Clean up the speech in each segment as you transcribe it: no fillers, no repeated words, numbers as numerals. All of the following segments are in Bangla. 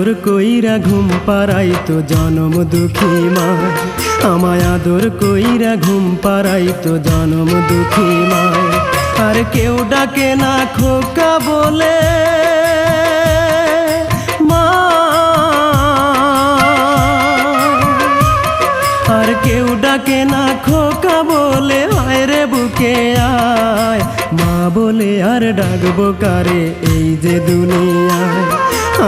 আদর কইরা ঘুম পাড়াইতো জনম দুঃখী মায়, আমায় আদর কইরা ঘুম পাড়াইতো জনম দুঃখী মায়। আর কেউ ডাকে না খোকা বলে মা, আর কেউ ডাকে না খোকা বলে আয় রে বুকে আয়। মা বলে আর ডাকবো কারে এই যে দুনিয়ায়,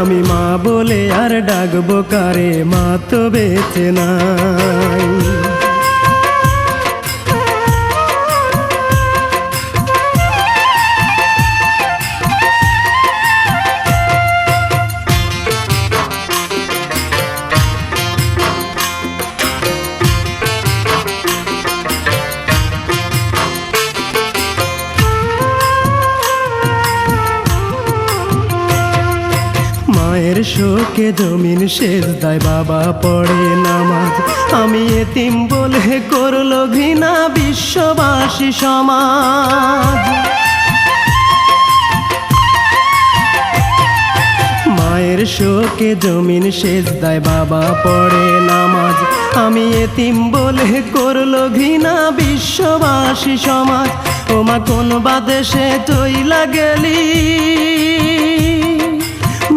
আমি মা বলে আর ডাকবো কারে, মা তো বেঁচে নাই। মায়ের শোকে জমিন সেজদায় বাবা পড়ে নামাজ, আমি এতিম বলে করলো ঘৃণা বিশ্ববাসী সমাজ। মায়ের শোকে জমিন সেজদায় বাবা পড়ে নামাজ, আমি এতিম বলে করলো ঘৃণা বিশ্ববাসী সমাজ। ওমা কোন বাদেশে চইলা গেলি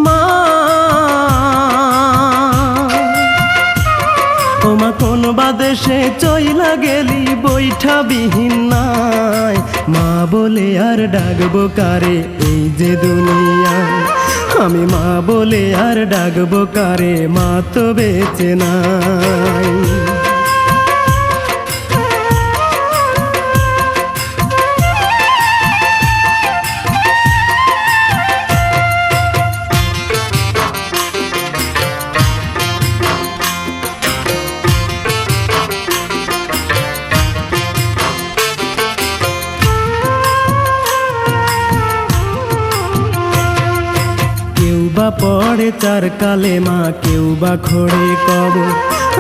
মা, ওমা কোন বাদেশে চইলা গেলি বৈঠা বিহীন নাই। মা বলে আর ডাকবো কারে এই যে দুনিয়ায়, আমি মা বলে আর ডাকবো কারে, মা তো বেঁচে নাই। কেউ বা পড়ে চার কালেমা, কেউ বা খড়ে কবর,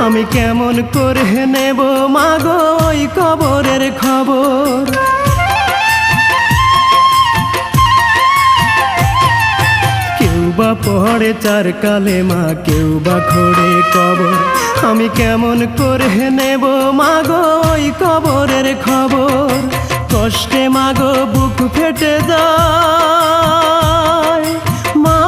আমি কেমন করে নেব মাগো ওই কবরের খবর। কেউ বা পড়ে চার কালেমা, কেউ বা খড়ে কবর, আমি কেমন করে নেব মাগো ওই কবরের খবর। কষ্টে মাগো বুক ফেটে যায় মা,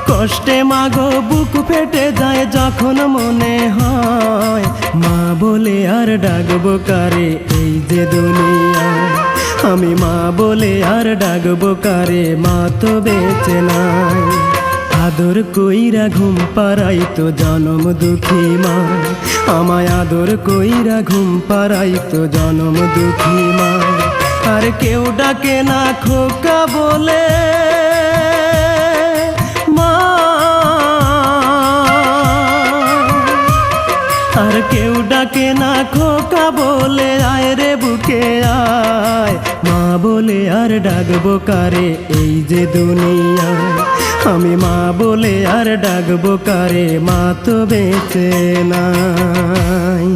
কষ্টে মাগো বুক ফেটে যায় যখন মনে হয়, মা বলে আর ডাকবো কারে এই যে দুনিয়ায়, আমি মা বলে আর ডাকবো কারে, মা তো বেঁচে নাই। আদর কইরা ঘুম পাড়াইতো জনম দুঃখী মায়, আমায় আদর কইরা ঘুম পাড়াইতো জনম দুঃখী মায়। আর কেউ ডাকে না খোকা বলে মা, আর কেউ ডাকে না খোকা বলে আয় রে বুকে আয়। মা বলে আর ডাকবো কারে এই যে দুনিয়ায়, আমি মা বলে আর ডাকবো কারে, মা তো বেঁচে নাই।